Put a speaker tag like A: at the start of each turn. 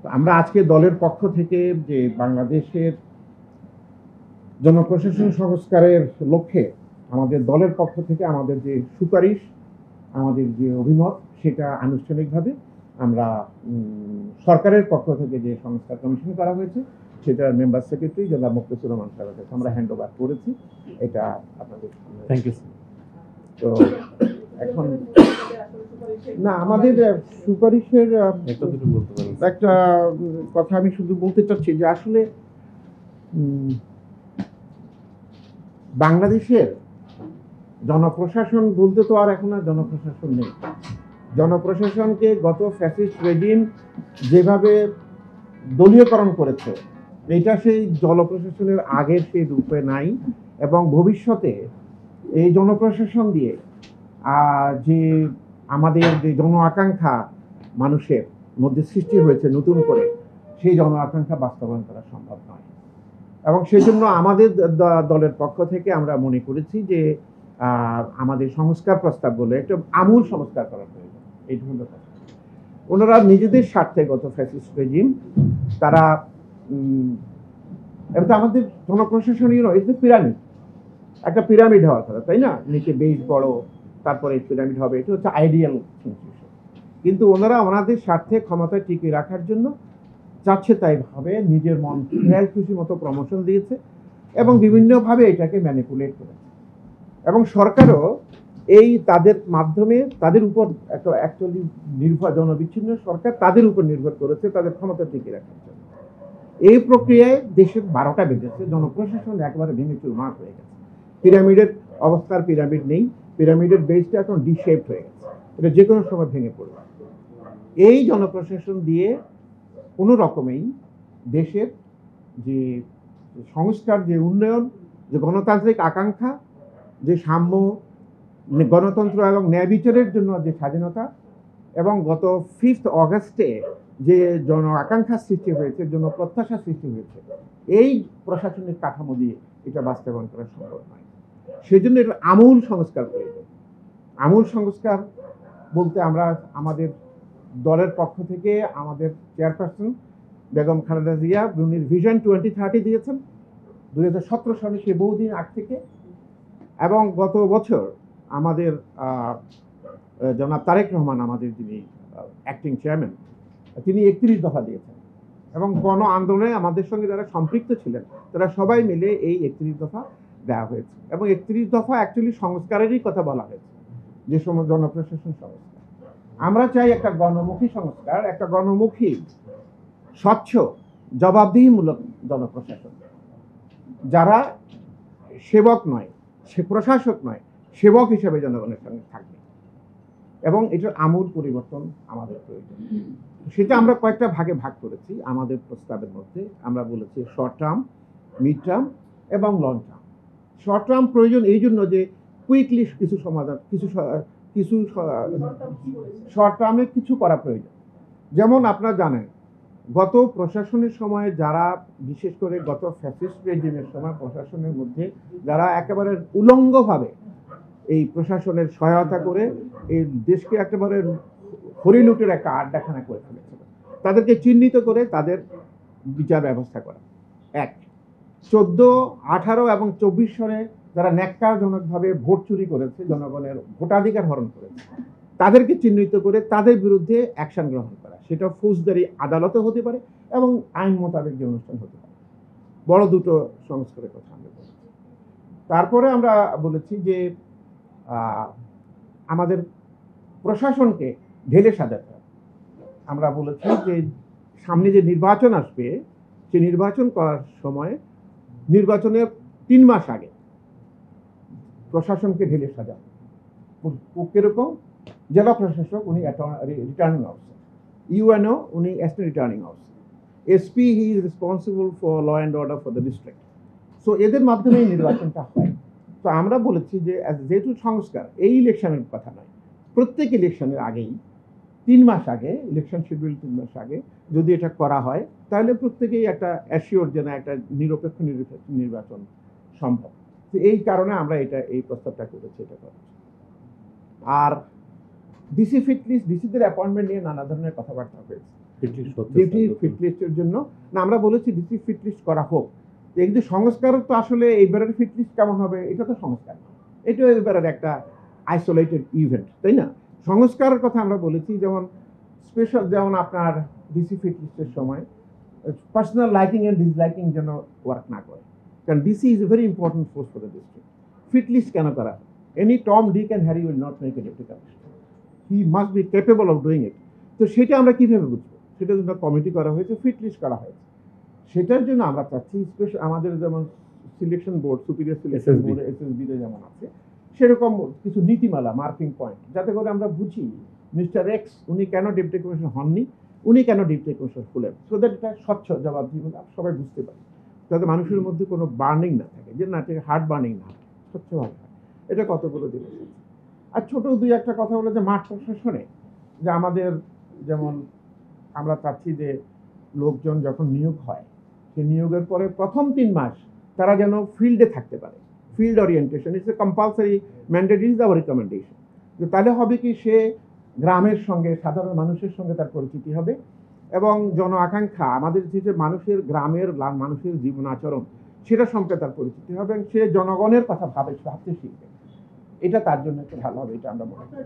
A: আমরা আজকে দলের পক্ষ থেকে যে বাংলাদেশের জনপ্রশাসন সংস্কারের লক্ষ্যে আমাদের দলের পক্ষ থেকে আমাদের যে সুপারিশ, আমাদের যে অভিমত, সেটা আনুষ্ঠানিকভাবে আমরা সরকারের পক্ষ থেকে যে সংস্কার কমিশন করা হয়েছে সেটার মেম্বার সেক্রেটারি জনাব মুখলেসুর রহমান সাহেবের কাছে আমরা হ্যান্ড ওভার করেছি। এটা আপনাদের
B: থ্যাংক ইউ।
A: তো এখন না, আমাদের সুপারিশের একটা কথা আমি শুধু বলতে চাচ্ছি যে আসলে বাংলাদেশের জনপ্রশাসন বলতে তো আর এখন আর জনপ্রশাসন নেই। জনপ্রশাসনকে গত ফ্যাসিস্ট রেজিম যেভাবে দলীয়করণ করেছে, এটা সেই জনপ্রশাসনের আগের সেই রূপে নাই, এবং ভবিষ্যতে এই জনপ্রশাসন দিয়ে যে আমাদের যে জন আকাঙ্ক্ষা মানুষের মধ্যে সৃষ্টি হয়েছে নতুন করে, সেই জন আকাঙ্ক্ষা বাস্তবায়ন করা সম্ভব নয়। এবং সেই জন্য আমাদের দলের পক্ষ থেকে আমরা মনে করেছি যে আমাদের সংস্কার প্রস্তাবগুলো একটু আমূল সংস্কার করা প্রয়োজন। এইটুকু কথা। ওনারা নিজেদের স্বার্থে গত ফ্যাসিস্ট রেজিম তারা এটা আমাদের জনপ্রশাসনীয় পিরামিড, একটা পিরামিড হওয়ার কথা, তাই না? নিচে বেস বড়, তারপরে পিরামিড হবে, এটা হচ্ছে আইডিয়াল সিচুয়েশন। কিন্তু ওনারা ওনাদের স্বার্থে ক্ষমতা টিকিয়ে রাখার জন্য যাচ্ছে তাই ভাবে নিজের মন খেয়াল খুশি মতো প্রমোশন দিয়েছে এবং বিভিন্নভাবে এটাকে ম্যানিপুলেট করেছে। এবং সরকারও এই তাদের মাধ্যমে তাদের উপর একটা অ্যাকচুয়ালি জনবিচ্ছিন্ন সরকার তাদের উপর নির্ভর করেছে তাদের ক্ষমতা টিকিয়ে রাখার জন্য। এই প্রক্রিয়ায় দেশের 12টা বেজেছে, জনপ্রশাসন একবারে ভেঙে চুরমার হয়ে গেছে। পিরামিডের অবস্থার পিরামিড নেই, পিরামিডের বেসটা এখন ডিশেপড হয়ে গেছে, এটা যে কোনো সময় ভেঙে পড়বে। এই জনপ্রশাসন দিয়ে কোনো রকমেই দেশের যে সংস্কার, যে উন্নয়ন, যে গণতান্ত্রিক আকাঙ্ক্ষা, যে সাম্য, গণতন্ত্র এবং ন্যায় বিচারের জন্য যে স্বাধীনতা, এবং গত 5 অগাস্টে যে জন আকাঙ্ক্ষা সৃষ্টি হয়েছে, জন প্রত্যাশা সৃষ্টি হয়েছে, এই প্রশাসনিক কাঠামো দিয়ে এটা বাস্তবায়ন করা সম্ভব নয়। সেই জন্য এটা আমূল সংস্কার প্রয়োজন। আমূল সংস্কার বলতে আমরা আমাদের দলের পক্ষ থেকে আমাদের চেয়ারপারসন বেগম খালেদা জিয়া উনির ভিশন 2030 দিয়েছেন 2017 সালে, সে বহুদিন আগ থেকে। এবং গত বছর আমাদের জনাব তারেক রহমান, আমাদের যিনি অ্যাক্টিং চেয়ারম্যান, তিনি 31 দফা দিয়েছেন। এবং গণ আন্দোলনে আমাদের সঙ্গে যারা সম্পৃক্ত ছিলেন তারা সবাই মিলে এই 31 দফা দেওয়া হয়েছে। এবং 31 দফা অ্যাকচুয়ালি সংস্কারেরই কথা বলা হয়েছে, যে সময় জনপ্রশাসন সংস্কার। আমরা চাই একটা গণমুখী সংস্কার, একটা গণমুখী, স্বচ্ছ, জবাবদিহিমূলক জনপ্রশাসন, যারা সেবক নয়, সে প্রশাসক নয়, সেবক হিসেবে জনগণের সঙ্গে থাকবে। এবং এটার আমূল পরিবর্তন আমাদের প্রয়োজন। সেটা আমরা কয়েকটা ভাগে ভাগ করেছি আমাদের প্রস্তাবের মধ্যে। আমরা বলেছি শর্ট টার্ম, মিড টার্ম এবং লং টার্ম। শর্ট টার্ম প্রয়োজন এই জন্য যে কুইকলি কিছু সমাধান, কিছু শর্ট টার্মে কিছু করা প্রয়োজন। যেমন আপনারা জানেন, গত প্রশাসনের সময় যারা, বিশেষ করে গত ফ্যাসিস্ট রেজিমের সময় প্রশাসনের মধ্যে যারা একেবারে উলঙ্গভাবে এই প্রশাসনের সহায়তা করে এই দেশকে একেবারে হরিলুটের একটা আড্ডাখানা করে ফেলেছিল, তাদেরকে চিহ্নিত করে তাদের বিচার ব্যবস্থা করা। 1, 14, 18 এবং 24 সালে যারা ন্যাক্কারজনকভাবে ভোট চুরি করেছে, জনগণের ভোটাধিকার হরণ করেছে, তাদেরকে চিহ্নিত করে তাদের বিরুদ্ধে অ্যাকশন গ্রহণ করা। সেটা ফৌজদারি আদালতে হতে পারে এবং আইন মোতাবেক যে অনুষ্ঠান হতে পারে। বড় দুটো সংস্কারের কথা আমরা বলেছি। তারপরে আমরা বলেছি যে আমাদের প্রশাসনকে ঢেলে সাজাতে হবে। আমরা বলেছি যে সামনে যে নির্বাচন আসবে, সে নির্বাচন করার সময় নির্বাচনের 3 মাস আগে প্রশাসনকে ঢেলে সাজানো। কিরকম? জেলা প্রশাসক উনি রিটার্নিং অফিসার, ইউএনও উনি assistant returning officer, SP he is responsible for law and order for the district. So এদের মাধ্যমে নির্বাচনটা হয়। তো আমরা বলেছি যে যেহেতু সংস্কার এই ইলেকশনের কথা নয়, প্রত্যেক ইলেকশনের আগেই 3 মাস আগে, ইলেকশন শিডিউল 3 মাস আগে যদি এটা করা হয়, তাহলে প্রত্যেকেই একটা অ্যাসিওর যে না একটা নিরপেক্ষ নির্বাচন সম্ভব। তো এই কারণে আমরা এই প্রস্তাবটা করেছি। এটা করছি। আর ডিসি ফিটনেস, ডিসিদের অ্যাপয়েন্টমেন্ট নিয়ে নানা ধরনের কথাবার্তা হয়েছে। ডিউটি ফিট লিস্টের জন্য না, আমরা বলেছি ডিউটি ফিট লিস্ট করা হোক। কিন্তু সংস্কার তো আসলে এইবারের ফিট লিস্ট কেমন হবে এটা তো সংস্কার, এটা এবারের একটা আইসোলেটেড ইভেন্ট, তাই না? সংস্কারের কথা আমরা বলেছি, যেমন স্পেশাল, যেমন আপনার ডিসি ফিট লিস্টের সময় পার্সোনাল লাইকিং এন্ড ডিসলাইকিং যেন ওয়ার্ক না করে, কারণ DC is a very important force for the district. Fit list কেন করা? Any Tom, Dick and Harry will not make a deputy commissioner, he must be capable of doing it. তো সেটা আমরা কীভাবে বুঝবো? সেটার জন্য কমিটি করা হয়েছে, ফিট লিস্ট করা হয়েছে। সেটার জন্য আমরা চাচ্ছি স্পেশাল আমাদের যেমন selection board, superior selection board এসএসবিতে যেমন আছে, সেরকম কিছু নীতিমালা, মার্কিং পয়েন্ট, যাতে করে আমরা বুঝি মিস্টার এক্স উনি কেন ডেপুটি কমিশনার হননি, উনি কেন ডেপুটি কমিশনার হলেন, সো দ্যাট এটা স্বচ্ছ জবাবদিহি সবাই বুঝতে পারে, যাতে মানুষের মধ্যে কোনো বার্নিং না থাকে, যে না ঠিক হার্ড বার্নিং না হয়, স্বচ্ছভাবে হয়। এটা কতগুলো জিনিস। আর ছোট দুই একটা কথা হলো যে মাঠ প্রশাসনে যে আমাদের যেমন আমরা চাচ্ছি যে লোকজন যখন নিয়োগ হয়, সেই নিয়োগের পরে প্রথম 3 মাস তারা যেন ফিল্ডে থাকতে পারে, field orientation it's a compulsory mandate, is our recommendation. যে তাহলে হবে কি, সে গ্রামের সঙ্গে, সাধারণ মানুষের সঙ্গে তার পরিচিতি হবে, এবং জন আকাঙ্ক্ষা আমাদের যে মানুষের, গ্রামের মানুষের জীবন আচরণ, সেটা সঙ্গে তার পরিচিতি হবে, এবং সে জনগণের কথা ভাবতে শিখবে। এটা তার জন্য একটু ভালো হবে, এটা আমরা মনে করি।